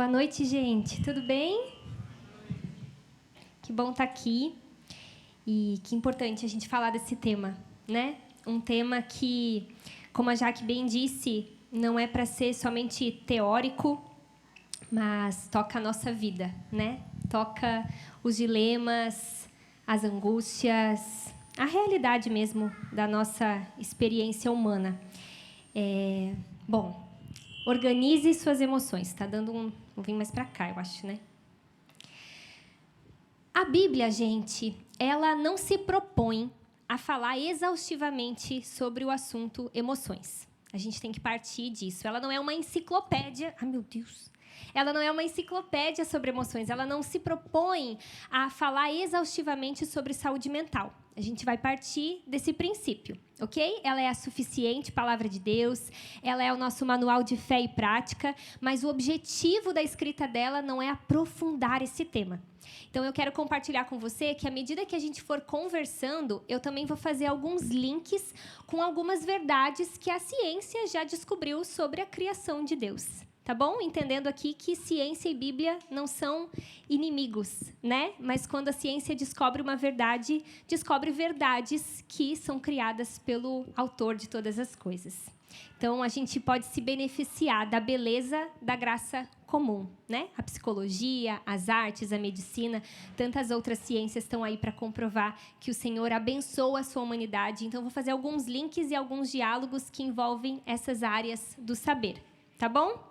Boa noite, gente. Tudo bem? Que bom estar aqui. E que importante a gente falar desse tema, né? Um tema que, como a Jaque bem disse, não é para ser somente teórico, mas toca a nossa vida, né? Toca os dilemas, as angústias, a realidade mesmo da nossa experiência humana. Bom, organize suas emoções. Está dando um... Vou vir mais para cá, eu acho, né? A Bíblia, gente, ela não se propõe a falar exaustivamente sobre o assunto emoções. A gente tem que partir disso. Ela não é uma enciclopédia... Ai, meu Deus! Ela não é uma enciclopédia sobre emoções. Ela não se propõe a falar exaustivamente sobre saúde mental. A gente vai partir desse princípio, ok? Ela é a suficiente palavra de Deus, ela é o nosso manual de fé e prática, mas o objetivo da escrita dela não é aprofundar esse tema. Então, eu quero compartilhar com você que, à medida que a gente for conversando, eu também vou fazer alguns links com algumas verdades que a ciência já descobriu sobre a criação de Deus. Tá bom? Entendendo aqui que ciência e Bíblia não são inimigos, né? Mas quando a ciência descobre uma verdade, descobre verdades que são criadas pelo autor de todas as coisas. Então, a gente pode se beneficiar da beleza da graça comum, né? A psicologia, as artes, a medicina, tantas outras ciências estão aí para comprovar que o Senhor abençoa a sua humanidade. Então, vou fazer alguns links e alguns diálogos que envolvem essas áreas do saber. Tá bom?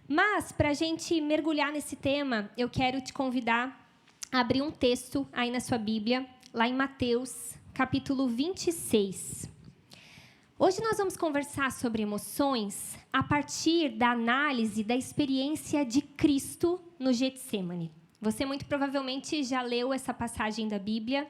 Mas, para a gente mergulhar nesse tema, eu quero te convidar a abrir um texto aí na sua Bíblia, lá em Mateus, capítulo 26. Hoje nós vamos conversar sobre emoções a partir da análise da experiência de Cristo no Getsêmani. Você muito provavelmente já leu essa passagem da Bíblia.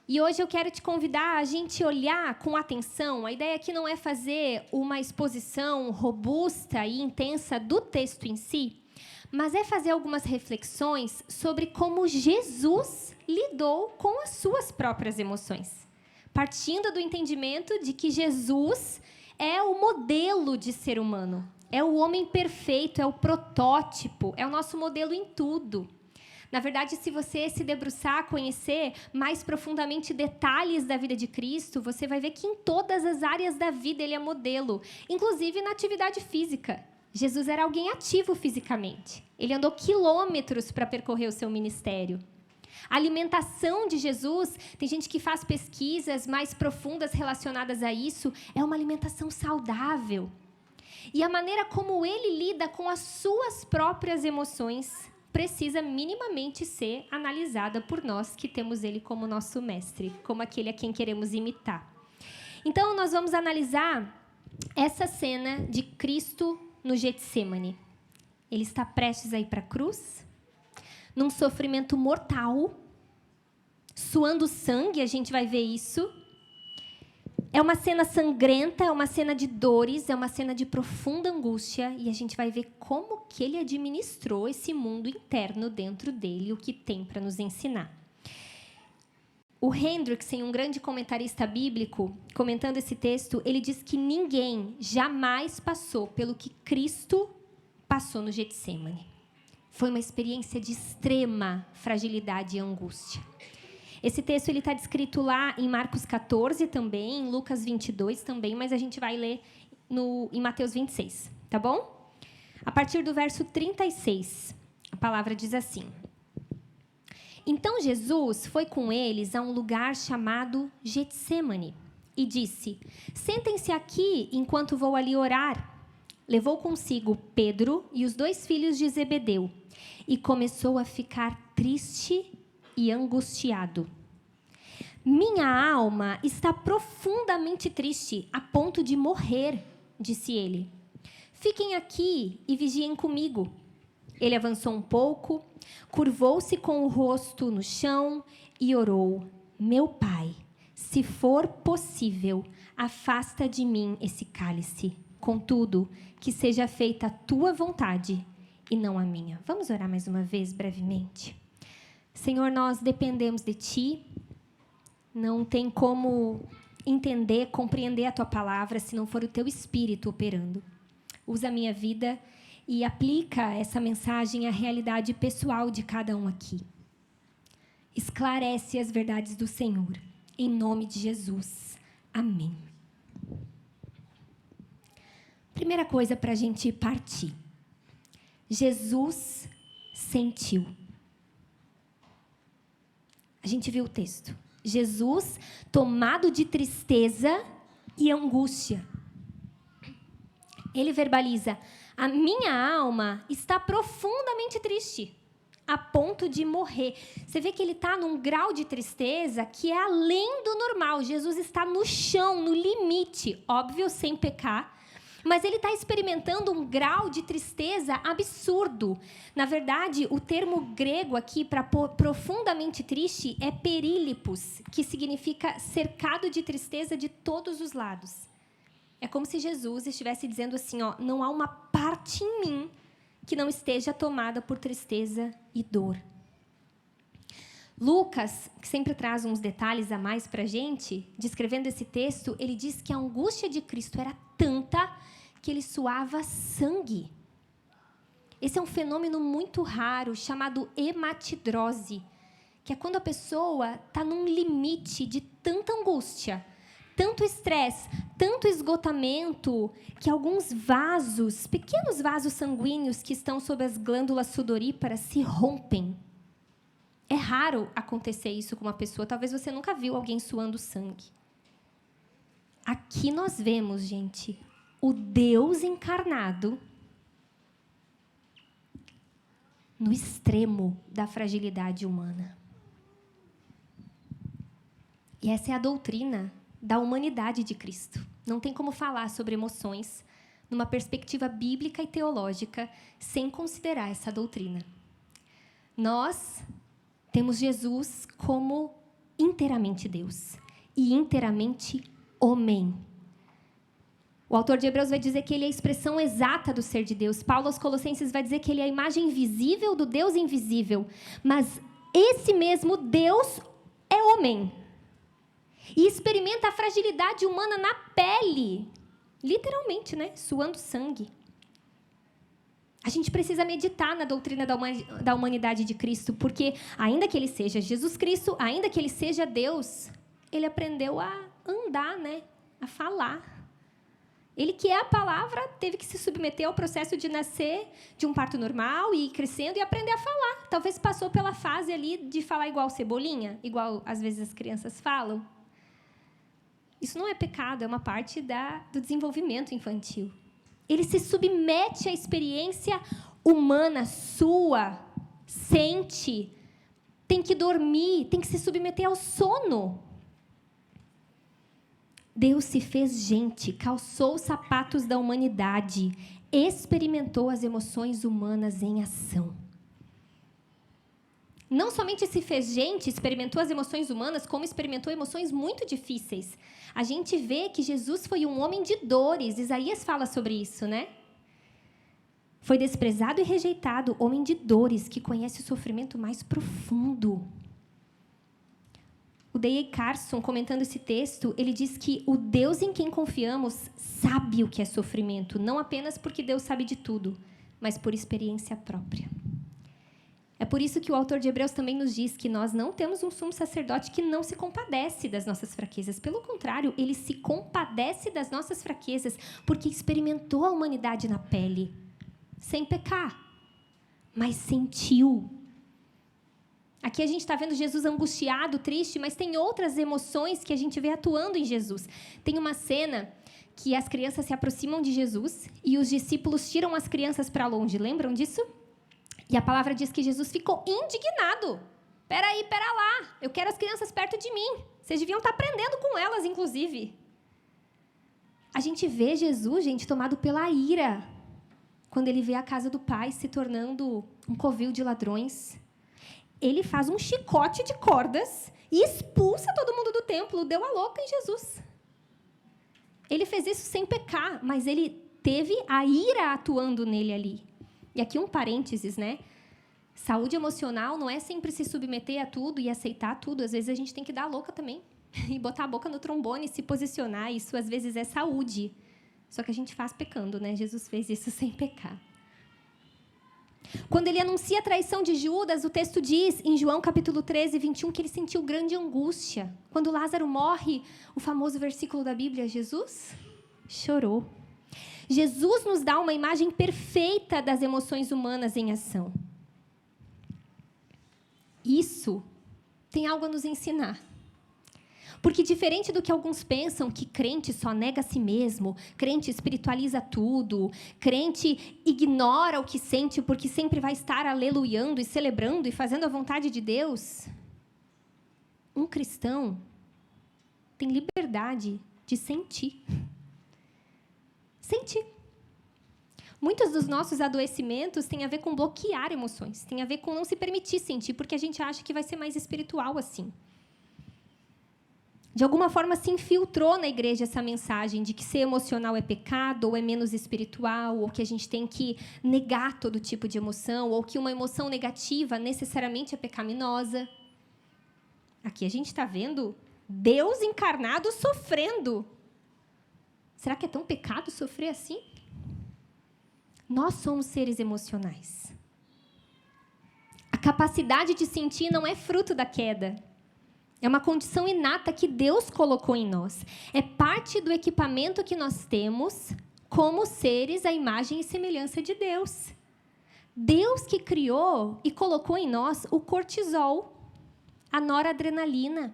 E hoje eu quero te convidar a gente olhar com atenção. A ideia aqui não é fazer uma exposição robusta e intensa do texto em si, mas é fazer algumas reflexões sobre como Jesus lidou com as suas próprias emoções. Partindo do entendimento de que Jesus é o modelo de ser humano, é o homem perfeito, é o protótipo, é o nosso modelo em tudo. Na verdade, se você se debruçar, conhecer mais profundamente detalhes da vida de Cristo, você vai ver que em todas as áreas da vida ele é modelo, inclusive na atividade física. Jesus era alguém ativo fisicamente. Ele andou quilômetros para percorrer o seu ministério. A alimentação de Jesus, tem gente que faz pesquisas mais profundas relacionadas a isso, é uma alimentação saudável. E a maneira como ele lida com as suas próprias emoções precisa minimamente ser analisada por nós que temos ele como nosso mestre, como aquele a quem queremos imitar. Então, nós vamos analisar essa cena de Cristo no Getsêmani. Ele está prestes a ir para a cruz, num sofrimento mortal, suando sangue, a gente vai ver isso. É uma cena sangrenta, é uma cena de dores, é uma cena de profunda angústia, e a gente vai ver como que ele administrou esse mundo interno dentro dele, o que tem para nos ensinar. O Hendrickson, um grande comentarista bíblico, comentando esse texto, ele diz que ninguém jamais passou pelo que Cristo passou no Getsêmani. Foi uma experiência de extrema fragilidade e angústia. Esse texto está descrito lá em Marcos 14 também, em Lucas 22 também, mas a gente vai ler em Mateus 26, tá bom? A partir do verso 36, a palavra diz assim: Então Jesus foi com eles a um lugar chamado Getsêmani e disse: Sentem-se aqui enquanto vou ali orar. Levou consigo Pedro e os 2 filhos de Zebedeu e começou a ficar triste e angustiado. Minha alma está profundamente triste, a ponto de morrer, disse ele. Fiquem aqui e vigiem comigo. Ele avançou um pouco, curvou-se com o rosto no chão e orou: Meu Pai, se for possível, afasta de mim esse cálice. Contudo, que seja feita a tua vontade e não a minha. Vamos orar mais uma vez, brevemente? Senhor, nós dependemos de Ti. Não tem como entender, compreender a Tua palavra se não for o Teu Espírito operando. Usa a minha vida e aplica essa mensagem à realidade pessoal de cada um aqui. Esclarece as verdades do Senhor, em nome de Jesus. Amém. Primeira coisa para a gente partir. Jesus sentiu. A gente viu o texto. Jesus, tomado de tristeza e angústia. Ele verbaliza: a minha alma está profundamente triste, a ponto de morrer. Você vê que ele está num grau de tristeza que é além do normal. Jesus está no chão, no limite, óbvio, sem pecar, mas ele está experimentando um grau de tristeza absurdo. Na verdade, o termo grego aqui para profundamente triste é perílipos, que significa cercado de tristeza de todos os lados. É como se Jesus estivesse dizendo assim, ó, não há uma parte em mim que não esteja tomada por tristeza e dor. Lucas, que sempre traz uns detalhes a mais para a gente, descrevendo esse texto, ele diz que a angústia de Cristo era tanta que ele suava sangue. Esse é um fenômeno muito raro, chamado hematidrose, que é quando a pessoa está num limite de tanta angústia, tanto estresse, tanto esgotamento, que alguns vasos, pequenos vasos sanguíneos que estão sob as glândulas sudoríparas se rompem. É raro acontecer isso com uma pessoa. Talvez você nunca viu alguém suando sangue. Aqui nós vemos, gente, o Deus encarnado no extremo da fragilidade humana. E essa é a doutrina da humanidade de Cristo. Não tem como falar sobre emoções numa perspectiva bíblica e teológica sem considerar essa doutrina. Nós temos Jesus como inteiramente Deus e inteiramente homem. O autor de Hebreus vai dizer que ele é a expressão exata do ser de Deus. Paulo aos Colossenses vai dizer que ele é a imagem visível do Deus invisível. Mas esse mesmo Deus é homem. E experimenta a fragilidade humana na pele. Literalmente, né? Suando sangue. A gente precisa meditar na doutrina da humanidade de Cristo, porque ainda que ele seja Jesus Cristo, ainda que ele seja Deus, ele aprendeu a andar, né? A falar. Ele, que é a palavra, teve que se submeter ao processo de nascer de um parto normal e ir crescendo e aprender a falar. Talvez passou pela fase ali de falar igual cebolinha, igual às vezes as crianças falam. Isso não é pecado, é uma parte do desenvolvimento infantil. Ele se submete à experiência humana, sua, sente, tem que dormir, tem que se submeter ao sono. Deus se fez gente, calçou os sapatos da humanidade, experimentou as emoções humanas em ação. Não somente se fez gente, experimentou as emoções humanas, como experimentou emoções muito difíceis. A gente vê que Jesus foi um homem de dores. Isaías fala sobre isso, né? Foi desprezado e rejeitado, homem de dores, que conhece o sofrimento mais profundo. O D.A. Carson, comentando esse texto, ele diz que o Deus em quem confiamos sabe o que é sofrimento, não apenas porque Deus sabe de tudo, mas por experiência própria. É por isso que o autor de Hebreus também nos diz que nós não temos um sumo sacerdote que não se compadece das nossas fraquezas. Pelo contrário, ele se compadece das nossas fraquezas porque experimentou a humanidade na pele, sem pecar, mas sentiu. Aqui a gente está vendo Jesus angustiado, triste, mas tem outras emoções que a gente vê atuando em Jesus. Tem uma cena que as crianças se aproximam de Jesus e os discípulos tiram as crianças para longe. Lembram disso? E a palavra diz que Jesus ficou indignado. Pera lá, eu quero as crianças perto de mim. Vocês deviam estar aprendendo com elas, inclusive. A gente vê Jesus, gente, tomado pela ira, quando ele vê a casa do Pai se tornando um covil de ladrões. Ele faz um chicote de cordas e expulsa todo mundo do templo. Deu a louca em Jesus. Ele fez isso sem pecar, mas ele teve a ira atuando nele ali. E aqui um parênteses, né? Saúde emocional não é sempre se submeter a tudo e aceitar tudo. Às vezes a gente tem que dar a louca também. E botar a boca no trombone, se posicionar. Isso, às vezes, é saúde. Só que a gente faz pecando, né? Jesus fez isso sem pecar. Quando ele anuncia a traição de Judas, o texto diz, em João capítulo 13, 21, que ele sentiu grande angústia. Quando Lázaro morre, o famoso versículo da Bíblia, Jesus chorou. Jesus nos dá uma imagem perfeita das emoções humanas em ação. Isso tem algo a nos ensinar. Porque diferente do que alguns pensam, que crente só nega a si mesmo, crente espiritualiza tudo, crente ignora o que sente porque sempre vai estar aleluiando e celebrando e fazendo a vontade de Deus, um cristão tem liberdade de sentir. Sentir. Muitos dos nossos adoecimentos têm a ver com bloquear emoções, têm a ver com não se permitir sentir, porque a gente acha que vai ser mais espiritual assim. De alguma forma, se infiltrou na igreja essa mensagem de que ser emocional é pecado, ou é menos espiritual, ou que a gente tem que negar todo tipo de emoção, ou que uma emoção negativa necessariamente é pecaminosa. Aqui a gente está vendo Deus encarnado sofrendo. Será que é tão pecado sofrer assim? Nós somos seres emocionais. A capacidade de sentir não é fruto da queda. É uma condição inata que Deus colocou em nós. É parte do equipamento que nós temos como seres à imagem e semelhança de Deus. Deus que criou e colocou em nós o cortisol, a noradrenalina,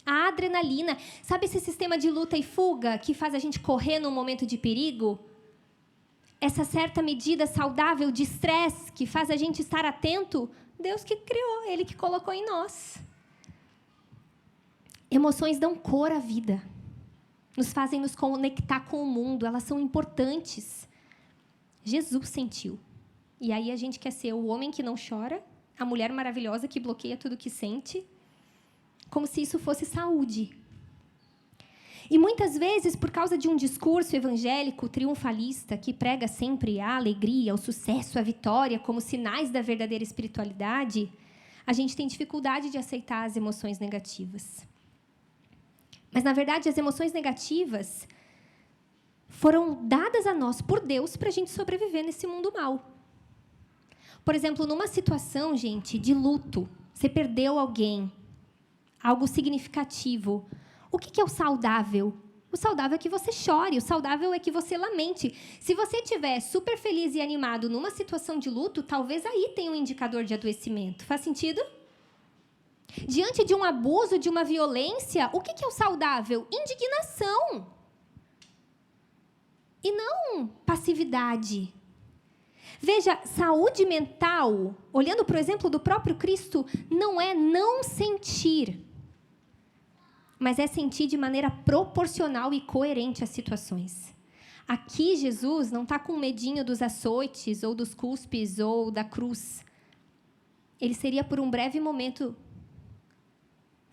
a adrenalina. Sabe esse sistema de luta e fuga que faz a gente correr num momento de perigo? Essa certa medida saudável de estresse que faz a gente estar atento? Deus que criou, Ele que colocou em nós. Emoções dão cor à vida, nos fazem nos conectar com o mundo, elas são importantes. Jesus sentiu. E aí a gente quer ser o homem que não chora, a mulher maravilhosa que bloqueia tudo que sente, como se isso fosse saúde. E muitas vezes, por causa de um discurso evangélico triunfalista que prega sempre a alegria, o sucesso, a vitória como sinais da verdadeira espiritualidade, a gente tem dificuldade de aceitar as emoções negativas. Mas, na verdade, as emoções negativas foram dadas a nós por Deus para a gente sobreviver nesse mundo mau. Por exemplo, numa situação, gente, de luto, você perdeu alguém, algo significativo. O que é o saudável? O saudável é que você chore, o saudável é que você lamente. Se você estiver super feliz e animado numa situação de luto, talvez aí tenha um indicador de adoecimento. Faz sentido? Diante de um abuso, de uma violência, o que é o saudável? Indignação. E não passividade. Veja, saúde mental, olhando para o exemplo do próprio Cristo, não é não sentir, mas é sentir de maneira proporcional e coerente às situações. Aqui, Jesus não está com medinho dos açoites, ou dos cuspes, ou da cruz. Ele seria, por um breve momento,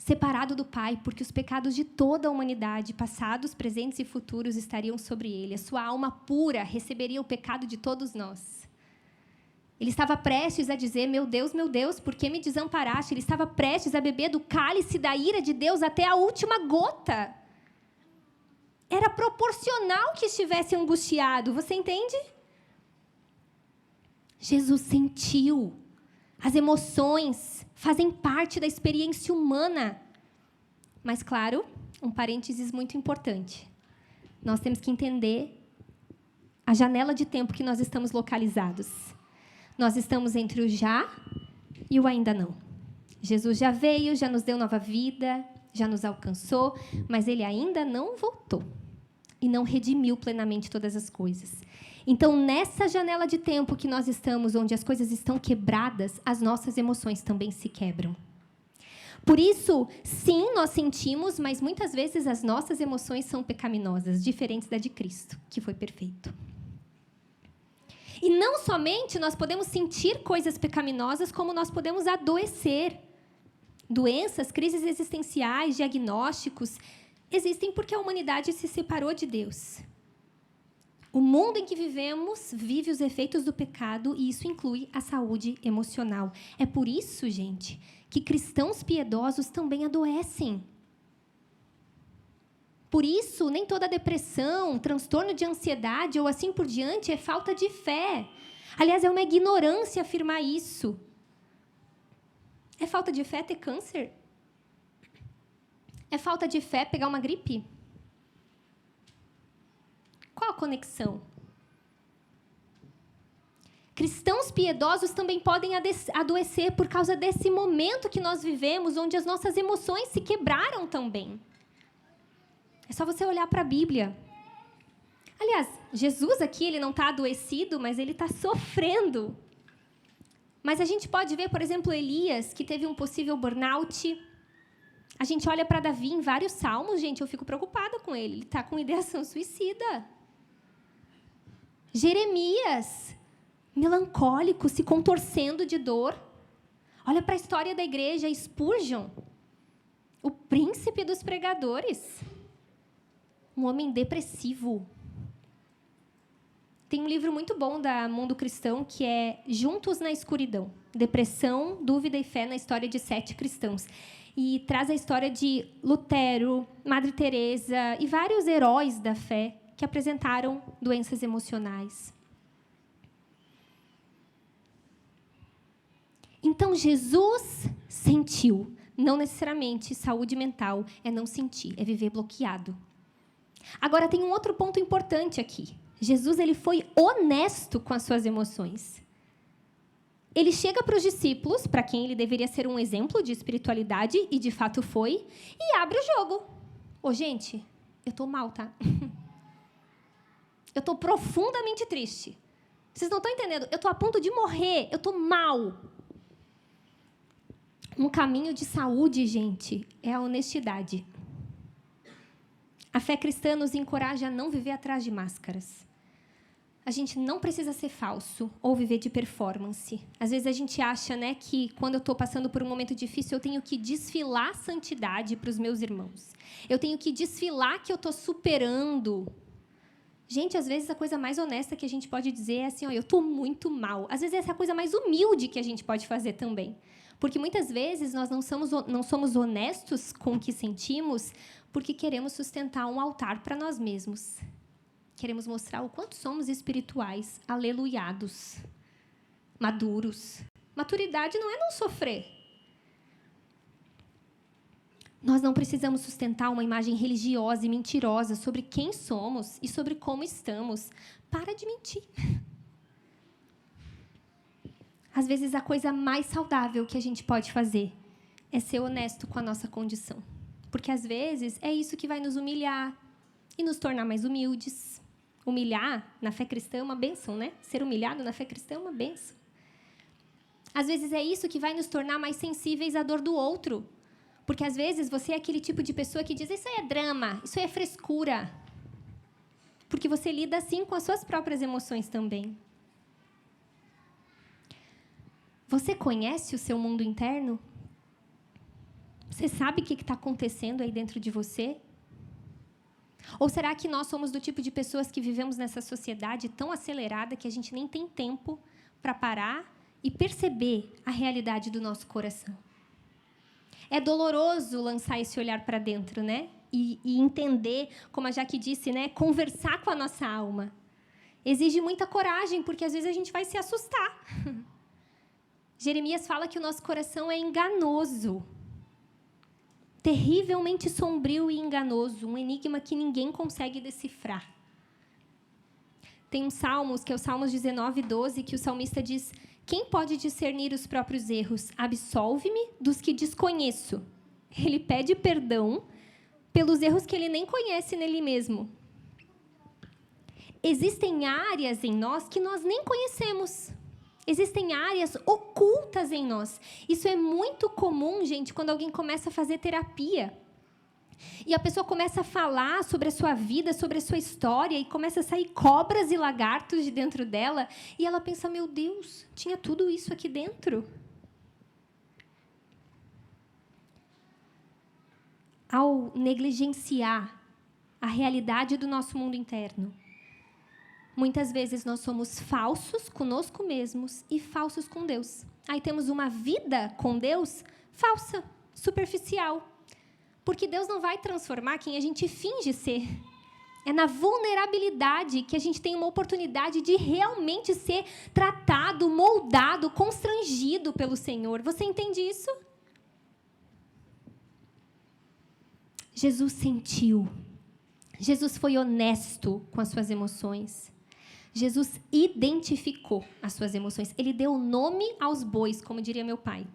separado do Pai, porque os pecados de toda a humanidade, passados, presentes e futuros, estariam sobre ele. A sua alma pura receberia o pecado de todos nós. Ele estava prestes a dizer, meu Deus, por que me desamparaste? Ele estava prestes a beber do cálice da ira de Deus até a última gota. Era proporcional que estivesse angustiado, você entende? Jesus sentiu. As emoções fazem parte da experiência humana. Mas, claro, um parênteses muito importante. Nós temos que entender a janela de tempo que nós estamos localizados. Nós estamos entre o já e o ainda não. Jesus já veio, já nos deu nova vida, já nos alcançou, mas Ele ainda não voltou e não redimiu plenamente todas as coisas. Então, nessa janela de tempo que nós estamos, onde as coisas estão quebradas, as nossas emoções também se quebram. Por isso, sim, nós sentimos, mas muitas vezes as nossas emoções são pecaminosas, diferentes da de Cristo, que foi perfeito. E não somente nós podemos sentir coisas pecaminosas, como nós podemos adoecer. Doenças, crises existenciais, diagnósticos, existem porque a humanidade se separou de Deus. O mundo em que vivemos vive os efeitos do pecado e isso inclui a saúde emocional. É por isso, gente, que cristãos piedosos também adoecem. Por isso, nem toda depressão, transtorno de ansiedade ou assim por diante é falta de fé. Aliás, é uma ignorância afirmar isso. É falta de fé ter câncer? É falta de fé pegar uma gripe? Qual a conexão? Cristãos piedosos também podem adoecer por causa desse momento que nós vivemos, onde as nossas emoções se quebraram também. É só você olhar para a Bíblia. Aliás, Jesus aqui, ele não está adoecido, mas ele está sofrendo. Mas a gente pode ver, por exemplo, Elias, que teve um possível burnout. A gente olha para Davi em vários salmos, gente, eu fico preocupada com ele. Ele está com ideação suicida. Jeremias, melancólico, se contorcendo de dor. Olha para a história da igreja, Spurgeon, o príncipe dos pregadores. Um homem depressivo. Tem um livro muito bom da Mundo Cristão, que é Juntos na Escuridão. Depressão, Dúvida e Fé na História de 7 Cristãos. E traz a história de Lutero, Madre Teresa e vários heróis da fé que apresentaram doenças emocionais. Então, Jesus sentiu. Não necessariamente saúde mental é não sentir, é viver bloqueado. Agora, tem um outro ponto importante aqui. Jesus, ele foi honesto com as suas emoções. Ele chega para os discípulos, para quem ele deveria ser um exemplo de espiritualidade, e de fato foi, e abre o jogo. Ô, gente, eu estou mal, tá? Eu estou profundamente triste. Vocês não estão entendendo? Eu estou a ponto de morrer, eu estou mal. Um caminho de saúde, gente, é a honestidade. A fé cristã nos encoraja a não viver atrás de máscaras. A gente não precisa ser falso ou viver de performance. Às vezes a gente acha, né, que quando eu estou passando por um momento difícil, eu tenho que desfilar santidade para os meus irmãos. Eu tenho que desfilar que eu estou superando. Gente, às vezes a coisa mais honesta que a gente pode dizer é assim, ó, eu estou muito mal. Às vezes essa é a coisa mais humilde que a gente pode fazer também. Porque muitas vezes nós não somos honestos com o que sentimos porque queremos sustentar um altar para nós mesmos. Queremos mostrar o quanto somos espirituais, aleluiados, maduros. Maturidade não é não sofrer. Nós não precisamos sustentar uma imagem religiosa e mentirosa sobre quem somos e sobre como estamos. Para de mentir. Às vezes, a coisa mais saudável que a gente pode fazer é ser honesto com a nossa condição. Porque, às vezes, é isso que vai nos humilhar e nos tornar mais humildes. Humilhar na fé cristã é uma bênção, né? Ser humilhado na fé cristã é uma bênção. Às vezes, é isso que vai nos tornar mais sensíveis à dor do outro. Porque, às vezes, você é aquele tipo de pessoa que diz isso aí é drama, isso aí é frescura. Porque você lida assim com as suas próprias emoções também. Você conhece o seu mundo interno? Você sabe o que está acontecendo aí dentro de você? Ou será que nós somos do tipo de pessoas que vivemos nessa sociedade tão acelerada que a gente nem tem tempo para parar e perceber a realidade do nosso coração? É doloroso lançar esse olhar para dentro, né? E entender, como a Jaque disse, né? Conversar com a nossa alma. Exige muita coragem, porque às vezes a gente vai se assustar. Jeremias fala que o nosso coração é enganoso. Terrivelmente sombrio e enganoso. Um enigma que ninguém consegue decifrar. Tem um Salmos, que é o Salmos 19, 12, que o salmista diz: quem pode discernir os próprios erros? Absolve-me dos que desconheço. Ele pede perdão pelos erros que ele nem conhece nele mesmo. Existem áreas em nós que nós nem conhecemos. Existem áreas ocultas em nós. Isso é muito comum, gente, quando alguém começa a fazer terapia. E a pessoa começa a falar sobre a sua vida, sobre a sua história, e começa a sair cobras e lagartos de dentro dela, e ela pensa, meu Deus, tinha tudo isso aqui dentro. Ao negligenciar a realidade do nosso mundo interno, muitas vezes nós somos falsos conosco mesmos e falsos com Deus. Aí temos uma vida com Deus falsa, superficial. Porque Deus não vai transformar quem a gente finge ser. É na vulnerabilidade que a gente tem uma oportunidade de realmente ser tratado, moldado, constrangido pelo Senhor. Você entende isso? Jesus sentiu. Jesus foi honesto com as suas emoções. Jesus identificou as suas emoções. Ele deu nome aos bois, como diria meu pai.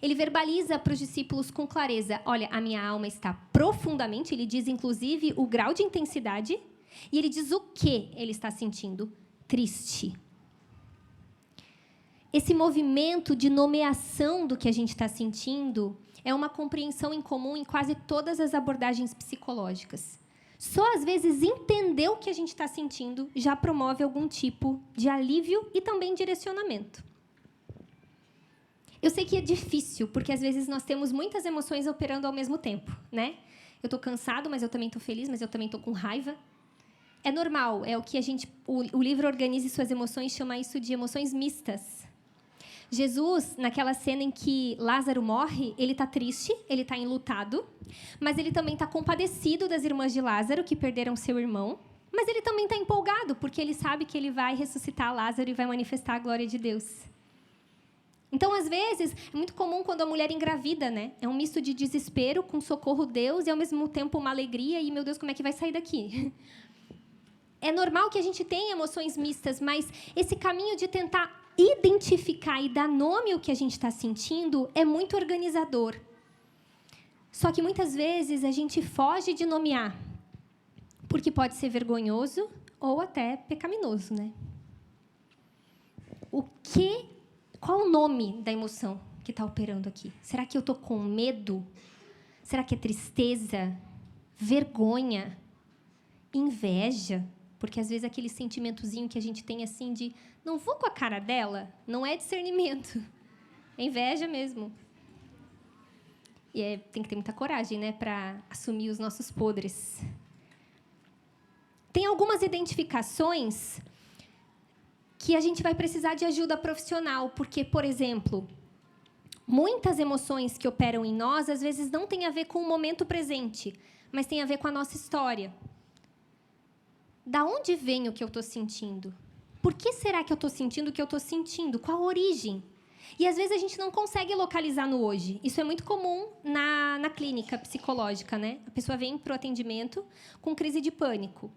Ele verbaliza para os discípulos com clareza: olha, a minha alma está profundamente, ele diz inclusive o grau de intensidade, e ele diz o que ele está sentindo: triste. Esse movimento de nomeação do que a gente está sentindo é uma compreensão em comum em quase todas as abordagens psicológicas. Só, às vezes, entender o que a gente está sentindo já promove algum tipo de alívio e também direcionamento. Eu sei que é difícil, porque, às vezes, nós temos muitas emoções operando ao mesmo tempo, né? Eu estou cansado, mas eu também estou feliz, mas eu também estou com raiva. É normal, é o que o livro Organize Suas Emoções chama isso de emoções mistas. Jesus, naquela cena em que Lázaro morre, ele está triste, ele está enlutado, mas ele também está compadecido das irmãs de Lázaro, que perderam seu irmão, mas ele também está empolgado, porque ele sabe que ele vai ressuscitar Lázaro e vai manifestar a glória de Deus. Então, às vezes, é muito comum quando a mulher engravida, né? É um misto de desespero com socorro Deus e, ao mesmo tempo, uma alegria e, meu Deus, como é que vai sair daqui? É normal que a gente tenha emoções mistas, mas esse caminho de tentar identificar e dar nome ao que a gente está sentindo é muito organizador. Só que, muitas vezes, a gente foge de nomear, porque pode ser vergonhoso ou até pecaminoso, né? Qual o nome da emoção que está operando aqui? Será que eu estou com medo? Será que é tristeza? Vergonha? Inveja? Porque, às vezes, aquele sentimentozinho que a gente tem, assim, de não vou com a cara dela, não é discernimento. É inveja mesmo. E tem que ter muita coragem, né, para assumir os nossos podres. Tem algumas identificações que a gente vai precisar de ajuda profissional, porque, por exemplo, muitas emoções que operam em nós, às vezes, não têm a ver com o momento presente, mas tem a ver com a nossa história. Da onde vem o que eu estou sentindo? Por que será que eu estou sentindo o que eu estou sentindo? Qual a origem? E, às vezes, a gente não consegue localizar no hoje. Isso é muito comum na clínica psicológica, né? A pessoa vem para o atendimento com crise de pânico.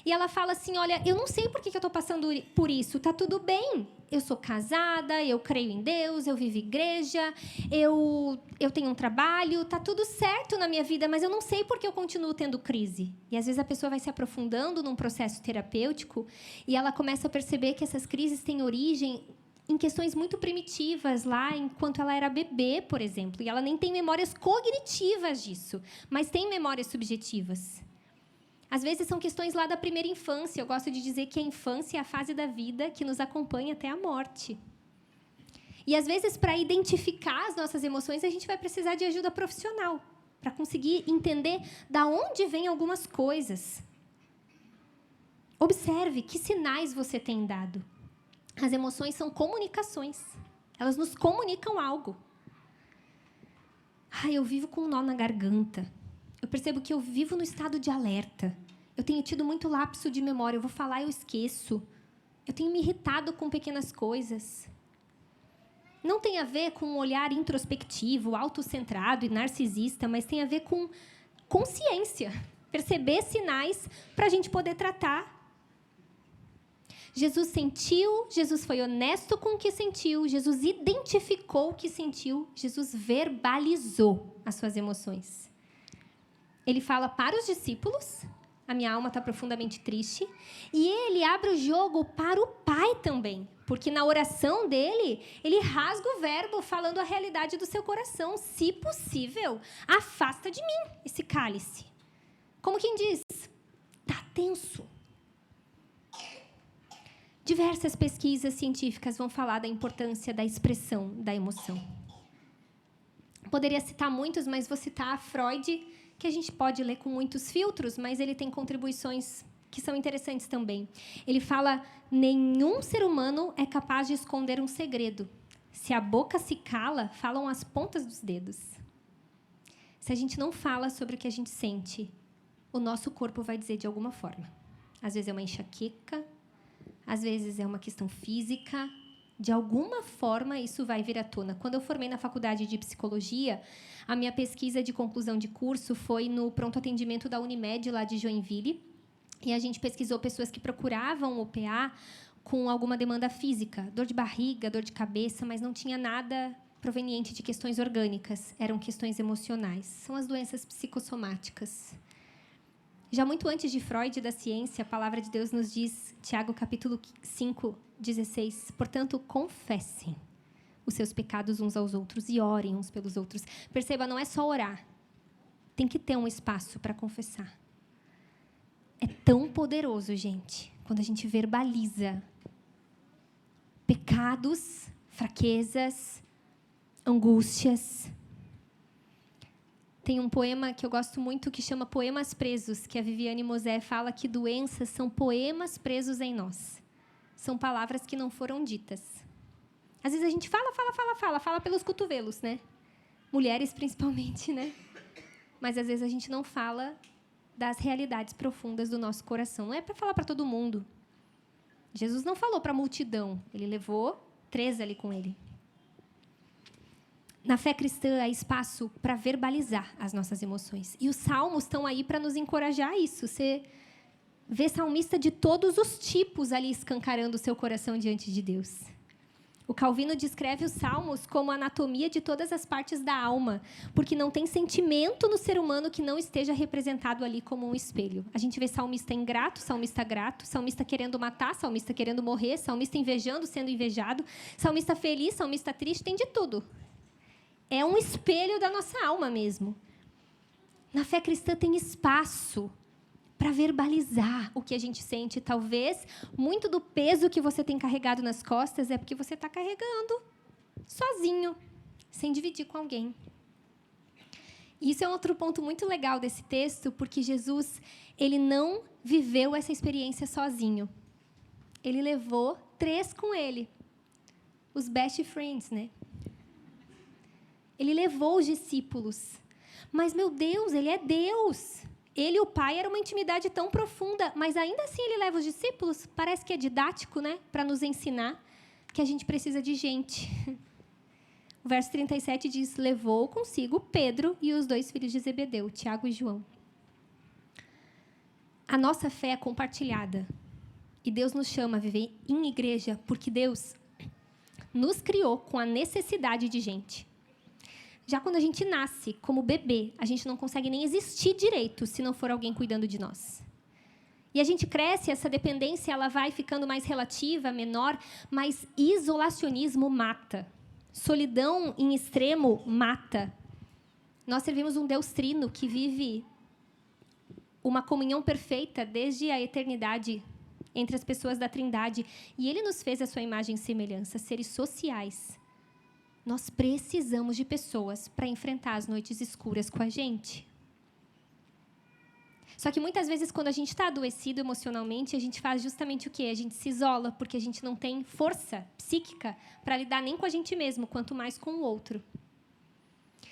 E ela fala assim, olha, eu não sei por que eu estou passando por isso, está tudo bem. Eu sou casada, eu creio em Deus, eu vivo igreja, eu tenho um trabalho, está tudo certo na minha vida, mas eu não sei por que eu continuo tendo crise. E, às vezes, a pessoa vai se aprofundando num processo terapêutico e ela começa a perceber que essas crises têm origem em questões muito primitivas, lá enquanto ela era bebê, por exemplo. E ela nem tem memórias cognitivas disso, mas tem memórias subjetivas. Às vezes, são questões lá da primeira infância. Eu gosto de dizer que a infância é a fase da vida que nos acompanha até a morte. E, às vezes, para identificar as nossas emoções, a gente vai precisar de ajuda profissional, para conseguir entender de onde vêm algumas coisas. Observe que sinais você tem dado. As emoções são comunicações. Elas nos comunicam algo. Eu vivo com um nó na garganta. Eu percebo que eu vivo no estado de alerta. Eu tenho tido muito lapso de memória. Eu vou falar e eu esqueço. Eu tenho me irritado com pequenas coisas. Não tem a ver com um olhar introspectivo, autocentrado e narcisista, mas tem a ver com consciência. Perceber sinais para a gente poder tratar. Jesus sentiu, Jesus foi honesto com o que sentiu, Jesus identificou o que sentiu, Jesus verbalizou as suas emoções. Ele fala para os discípulos, a minha alma está profundamente triste, e ele abre o jogo para o Pai também, porque na oração dele, ele rasga o verbo falando a realidade do seu coração. Se possível, afasta de mim esse cálice. Como quem diz, está tenso. Diversas pesquisas científicas vão falar da importância da expressão da emoção. Poderia citar muitos, mas vou citar Freud, que a gente pode ler com muitos filtros, mas ele tem contribuições que são interessantes também. Ele fala, nenhum ser humano é capaz de esconder um segredo. Se a boca se cala, falam as pontas dos dedos. Se a gente não fala sobre o que a gente sente, o nosso corpo vai dizer de alguma forma. Às vezes é uma enxaqueca, às vezes é uma questão física. De alguma forma, isso vai vir à tona. Quando eu formei na faculdade de psicologia, a minha pesquisa de conclusão de curso foi no pronto atendimento da Unimed, lá de Joinville. E a gente pesquisou pessoas que procuravam o PA com alguma demanda física, dor de barriga, dor de cabeça, mas não tinha nada proveniente de questões orgânicas, eram questões emocionais. São as doenças psicossomáticas. Já muito antes de Freud e da ciência, a palavra de Deus nos diz, Tiago, capítulo 5, 16, portanto, confessem os seus pecados uns aos outros e orem uns pelos outros. Perceba, não é só orar. Tem que ter um espaço para confessar. É tão poderoso, gente, quando a gente verbaliza pecados, fraquezas, angústias. Tem um poema que eu gosto muito que chama Poemas Presos, que a Viviane Mosé fala que doenças são poemas presos em nós. São palavras que não foram ditas. Às vezes a gente fala pelos cotovelos, né? Mulheres, principalmente, né? Mas, às vezes, a gente não fala das realidades profundas do nosso coração. Não é para falar para todo mundo. Jesus não falou para a multidão. Ele levou 3 ali com ele. Na fé cristã, há espaço para verbalizar as nossas emoções. E os salmos estão aí para nos encorajar a isso. Você vê salmista de todos os tipos ali escancarando o seu coração diante de Deus. O Calvino descreve os salmos como a anatomia de todas as partes da alma, porque não tem sentimento no ser humano que não esteja representado ali como um espelho. A gente vê salmista ingrato, salmista grato, salmista querendo matar, salmista querendo morrer, salmista invejando, sendo invejado, salmista feliz, salmista triste, tem de tudo. É um espelho da nossa alma mesmo. Na fé cristã tem espaço para verbalizar o que a gente sente. Talvez muito do peso que você tem carregado nas costas é porque você está carregando sozinho, sem dividir com alguém. E isso é outro ponto muito legal desse texto, porque Jesus, ele não viveu essa experiência sozinho. Ele levou 3 com ele, os best friends, né? Ele levou os discípulos. Mas, meu Deus, ele é Deus. Ele e o Pai era uma intimidade tão profunda, mas ainda assim ele leva os discípulos. Parece que é didático, né? Para nos ensinar que a gente precisa de gente. O verso 37 diz, levou consigo Pedro e os 2 filhos de Zebedeu, Tiago e João. A nossa fé é compartilhada. E Deus nos chama a viver em igreja, porque Deus nos criou com a necessidade de gente. Já quando a gente nasce como bebê, a gente não consegue nem existir direito se não for alguém cuidando de nós. E a gente cresce, essa dependência ela vai ficando mais relativa, menor, mas isolacionismo mata. Solidão em extremo mata. Nós servimos um Deus trino que vive uma comunhão perfeita desde a eternidade entre as pessoas da Trindade. E Ele nos fez a sua imagem e semelhança, seres sociais. Nós precisamos de pessoas para enfrentar as noites escuras com a gente. Só que muitas vezes, quando a gente está adoecido emocionalmente, a gente faz justamente o quê? A gente se isola, porque a gente não tem força psíquica para lidar nem com a gente mesmo, quanto mais com o outro.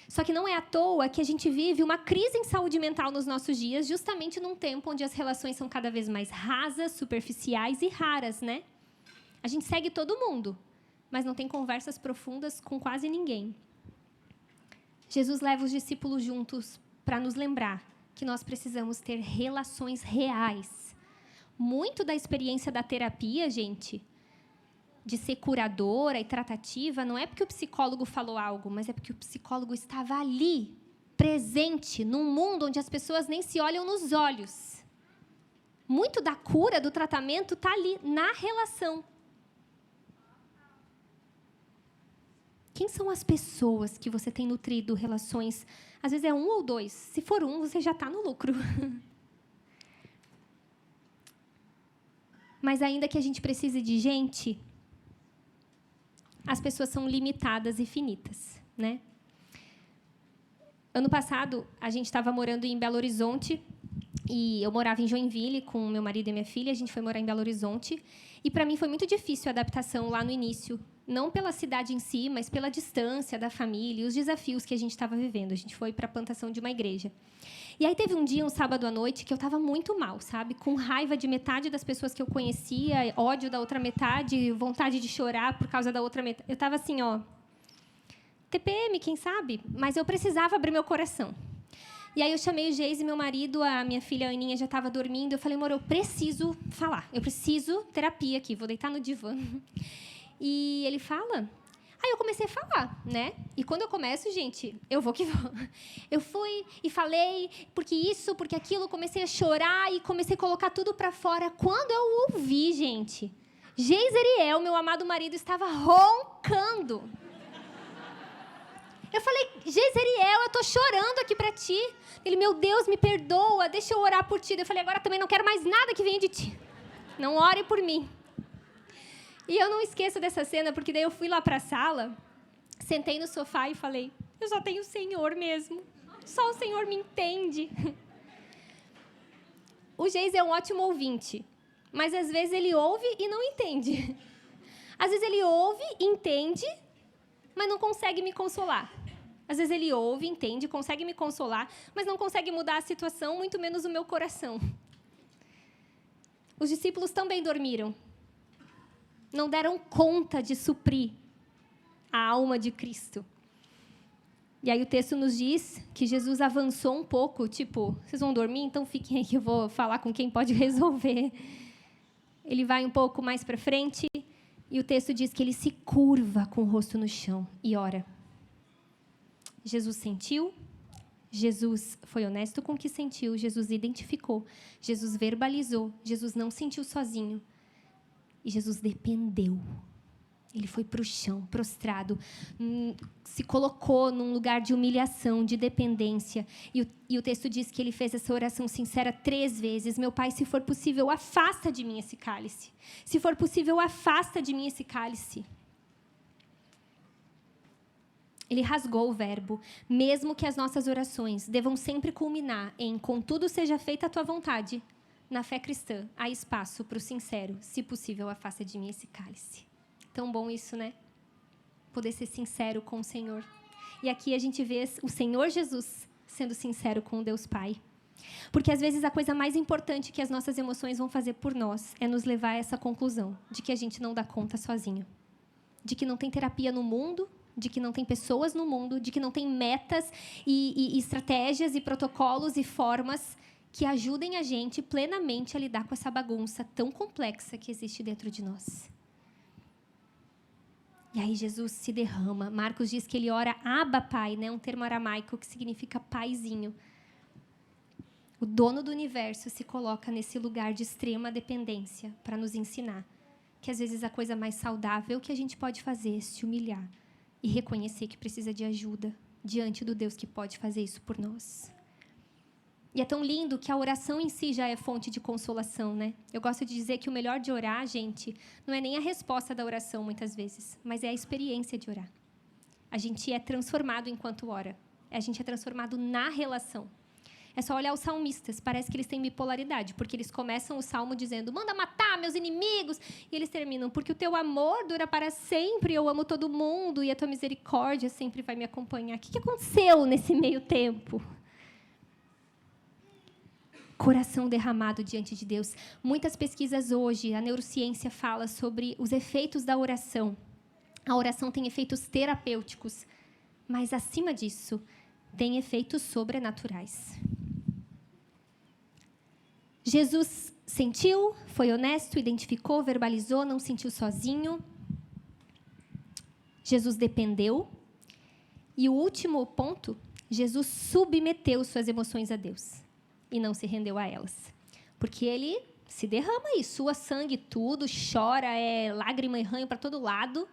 Só que não é à toa que a gente vive uma crise em saúde mental nos nossos dias, justamente num tempo onde as relações são cada vez mais rasas, superficiais e raras, né? A gente segue todo mundo, mas não tem conversas profundas com quase ninguém. Jesus leva os discípulos juntos para nos lembrar que nós precisamos ter relações reais. Muito da experiência da terapia, gente, de ser curadora e tratativa, não é porque o psicólogo falou algo, mas é porque o psicólogo estava ali, presente, num mundo onde as pessoas nem se olham nos olhos. Muito da cura, do tratamento, está ali, na relação. Quem são as pessoas que você tem nutrido relações? Às vezes é 1 ou 2. Se for 1, você já está no lucro. Mas ainda que a gente precise de gente, as pessoas são limitadas e finitas, né? Ano passado, a gente estava morando em Belo Horizonte, e eu morava em Joinville com meu marido e minha filha, a gente foi morar em Belo Horizonte, e para mim foi muito difícil a adaptação lá no início, não pela cidade em si, mas pela distância da família e os desafios que a gente estava vivendo. A gente foi para a plantação de uma igreja. E aí teve um dia, um sábado à noite, que eu estava muito mal, sabe? Com raiva de metade das pessoas que eu conhecia, ódio da outra metade, vontade de chorar por causa da outra metade. Eu estava assim, ó, TPM, quem sabe? Mas eu precisava abrir meu coração. E aí eu chamei o Geise, meu marido, a minha filha Aninha já estava dormindo. Eu falei, amor, eu preciso falar. Eu preciso terapia aqui, vou deitar no divã. E ele fala. Aí eu comecei a falar, né? E quando eu começo, gente, eu vou que vou. Eu fui e falei, porque isso, porque aquilo, comecei a chorar e comecei a colocar tudo para fora. Quando eu ouvi, gente, Geiseriel, meu amado marido, estava roncando. Eu falei, Geiseriel, eu tô chorando aqui para ti. Ele, meu Deus, me perdoa, deixa eu orar por ti. Eu falei, agora também não quero mais nada que venha de ti. Não ore por mim. E eu não esqueço dessa cena, porque daí eu fui lá para a sala, sentei no sofá e falei, eu só tenho o Senhor mesmo. Só o Senhor me entende. O Geis é um ótimo ouvinte, mas às vezes ele ouve e não entende. Às vezes ele ouve, entende, mas não consegue me consolar. Às vezes ele ouve, entende, consegue me consolar, mas não consegue mudar a situação, muito menos o meu coração. Os discípulos também dormiram. Não deram conta de suprir a alma de Cristo. E aí o texto nos diz que Jesus avançou um pouco, tipo, vocês vão dormir? Então fiquem aí que eu vou falar com quem pode resolver. Ele vai um pouco mais para frente e o texto diz que ele se curva com o rosto no chão e ora. Jesus sentiu, Jesus foi honesto com o que sentiu, Jesus identificou, Jesus verbalizou, Jesus não sentiu sozinho. E Jesus dependeu. Ele foi para o chão, prostrado, se colocou num lugar de humilhação, de dependência. E o texto diz que ele fez essa oração sincera 3 vezes. Meu Pai, se for possível, afasta de mim esse cálice. Se for possível, afasta de mim esse cálice. Ele rasgou o verbo, mesmo que as nossas orações devam sempre culminar em contudo seja feita a tua vontade. Na fé cristã, há espaço para o sincero. Se possível, afasta de mim esse cálice. Tão bom isso, né? Poder ser sincero com o Senhor. E aqui a gente vê o Senhor Jesus sendo sincero com o Deus Pai. Porque, às vezes, a coisa mais importante que as nossas emoções vão fazer por nós é nos levar a essa conclusão de que a gente não dá conta sozinho. De que não tem terapia no mundo, de que não tem pessoas no mundo, de que não tem metas e estratégias e protocolos e formas que ajudem a gente plenamente a lidar com essa bagunça tão complexa que existe dentro de nós. E aí Jesus se derrama. Marcos diz que ele ora Abba Pai, né? Um termo aramaico que significa paizinho. O dono do universo se coloca nesse lugar de extrema dependência para nos ensinar que, às vezes, a coisa mais saudável que a gente pode fazer é se humilhar e reconhecer que precisa de ajuda diante do Deus que pode fazer isso por nós. E é tão lindo que a oração em si já é fonte de consolação, né? Eu gosto de dizer que o melhor de orar, gente, não é nem a resposta da oração, muitas vezes, mas é a experiência de orar. A gente é transformado enquanto ora. A gente é transformado na relação. É só olhar os salmistas. Parece que eles têm bipolaridade, porque eles começam o salmo dizendo, manda matar meus inimigos, e eles terminam, porque o teu amor dura para sempre, eu amo todo mundo, e a tua misericórdia sempre vai me acompanhar. O que aconteceu nesse meio tempo? Coração derramado diante de Deus. Muitas pesquisas hoje, a neurociência fala sobre os efeitos da oração. A oração tem efeitos terapêuticos, mas, acima disso, tem efeitos sobrenaturais. Jesus sentiu, foi honesto, identificou, verbalizou, não sentiu sozinho. Jesus dependeu. E o último ponto, Jesus submeteu suas emoções a Deus. E não se rendeu a elas. Porque ele se derrama e sua sangue tudo, chora, é lágrima e ranho para todo lado.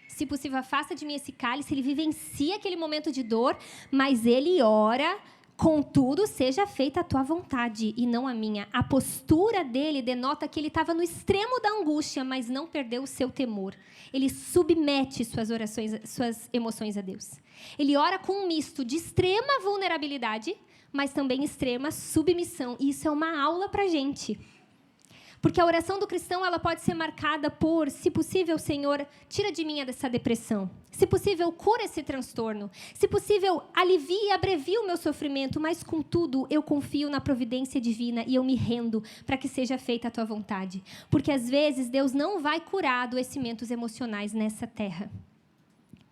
Se possível, afasta de mim esse cálice. Ele vivencia aquele momento de dor, mas ele ora, contudo, seja feita a tua vontade e não a minha. A postura dele denota que ele estava no extremo da angústia, mas não perdeu o seu temor. Ele submete suas orações, suas emoções a Deus. Ele ora com um misto de extrema vulnerabilidade, mas também extrema submissão. E isso é uma aula para a gente. Porque a oração do cristão, ela pode ser marcada por, se possível, Senhor, tira de mim dessa depressão. Se possível, cura esse transtorno. Se possível, alivia e abrevia o meu sofrimento. Mas, contudo, eu confio na providência divina e eu me rendo para que seja feita a tua vontade. Porque, às vezes, Deus não vai curar adoecimentos emocionais nessa terra.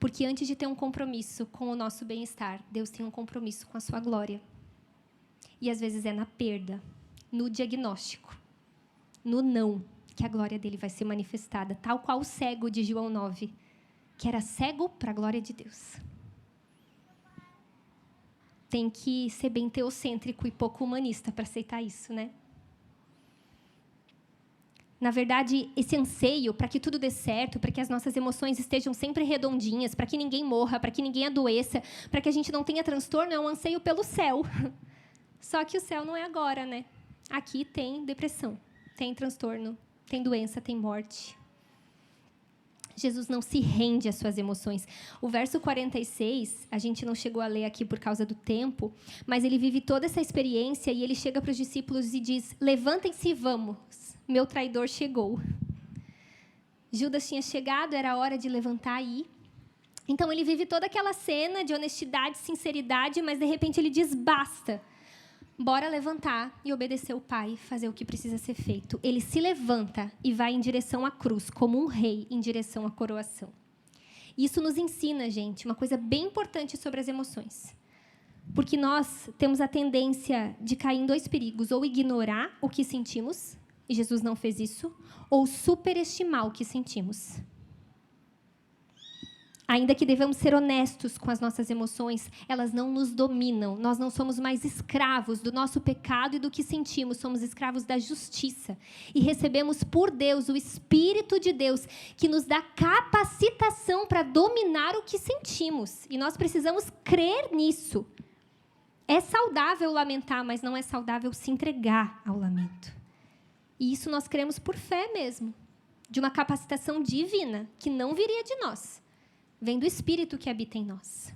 Porque antes de ter um compromisso com o nosso bem-estar, Deus tem um compromisso com a sua glória. E, às vezes, é na perda, no diagnóstico, no não, que a glória dele vai ser manifestada, tal qual o cego de João 9, que era cego para a glória de Deus. Tem que ser bem teocêntrico e pouco humanista para aceitar isso, né? Na verdade, esse anseio para que tudo dê certo, para que as nossas emoções estejam sempre redondinhas, para que ninguém morra, para que ninguém adoeça, para que a gente não tenha transtorno, é um anseio pelo céu. Só que o céu não é agora, né? Aqui tem depressão, tem transtorno, tem doença, tem morte. Jesus não se rende às suas emoções. O verso 46, a gente não chegou a ler aqui por causa do tempo, mas ele vive toda essa experiência e ele chega para os discípulos e diz: levantem-se e vamos, meu traidor chegou. Judas tinha chegado, era hora de levantar e ir. Então ele vive toda aquela cena de honestidade, sinceridade, mas de repente ele diz: basta. Bora levantar e obedecer o Pai, fazer o que precisa ser feito. Ele se levanta e vai em direção à cruz, como um rei em direção à coroação. Isso nos ensina, gente, uma coisa bem importante sobre as emoções. Porque nós temos a tendência de cair em dois perigos: ou ignorar o que sentimos, e Jesus não fez isso, ou superestimar o que sentimos. Ainda que devemos ser honestos com as nossas emoções, elas não nos dominam. Nós não somos mais escravos do nosso pecado e do que sentimos. Somos escravos da justiça. E recebemos por Deus, o Espírito de Deus, que nos dá capacitação para dominar o que sentimos. E nós precisamos crer nisso. É saudável lamentar, mas não é saudável se entregar ao lamento. E isso nós cremos por fé mesmo. De uma capacitação divina, que não viria de nós. Vem do Espírito que habita em nós.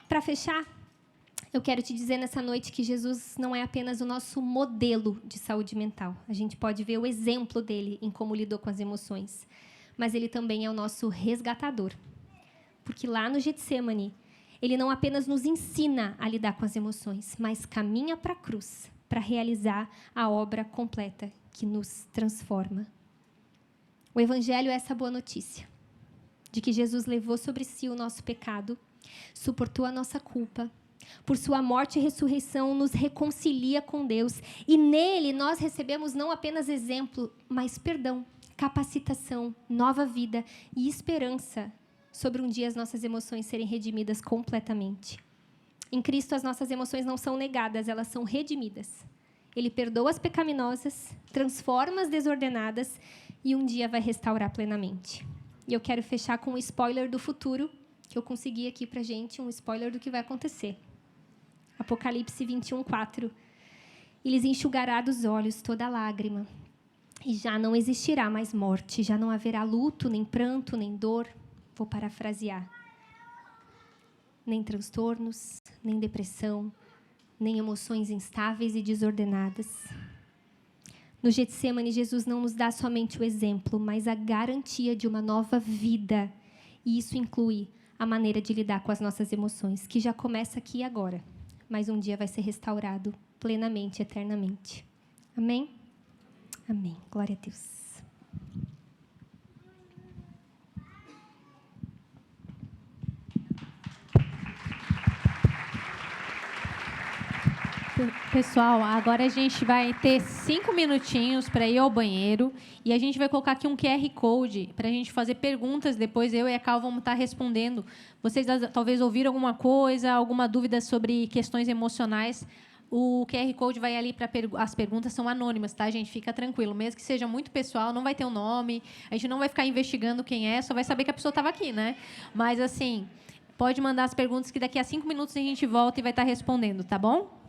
Para fechar, eu quero te dizer nessa noite que Jesus não é apenas o nosso modelo de saúde mental. A gente pode ver o exemplo dele em como lidou com as emoções. Mas ele também é o nosso resgatador. Porque lá no Getsemane, ele não apenas nos ensina a lidar com as emoções, mas caminha para a cruz para realizar a obra completa que nos transforma. O Evangelho é essa boa notícia. De que Jesus levou sobre si o nosso pecado, suportou a nossa culpa, por sua morte e ressurreição nos reconcilia com Deus, e nele nós recebemos não apenas exemplo, mas perdão, capacitação, nova vida e esperança sobre um dia as nossas emoções serem redimidas completamente. Em Cristo as nossas emoções não são negadas, elas são redimidas. Ele perdoa as pecaminosas, transforma as desordenadas e um dia vai restaurar plenamente. E eu quero fechar com um spoiler do futuro, que eu consegui aqui para a gente, um spoiler do que vai acontecer. Apocalipse 21:4. E lhes enxugará dos olhos toda lágrima, e já não existirá mais morte, já não haverá luto, nem pranto, nem dor. Vou parafrasear. Nem transtornos, nem depressão, nem emoções instáveis e desordenadas. No Getsemane, Jesus não nos dá somente o exemplo, mas a garantia de uma nova vida. E isso inclui a maneira de lidar com as nossas emoções, que já começa aqui e agora, mas um dia vai ser restaurado plenamente, eternamente. Amém? Amém. Glória a Deus. Pessoal, agora a gente vai ter 5 minutinhos para ir ao banheiro e a gente vai colocar aqui um QR Code para a gente fazer perguntas. Depois eu e a Cal vamos estar respondendo. Vocês talvez ouviram alguma coisa, alguma dúvida sobre questões emocionais. O QR Code vai ali para as perguntas são anônimas, tá, gente? Fica tranquilo. Mesmo que seja muito pessoal, não vai ter um nome. A gente não vai ficar investigando quem é, só vai saber que a pessoa estava aqui, né? Mas, assim, pode mandar as perguntas que daqui a 5 minutos a gente volta e vai estar respondendo, tá bom?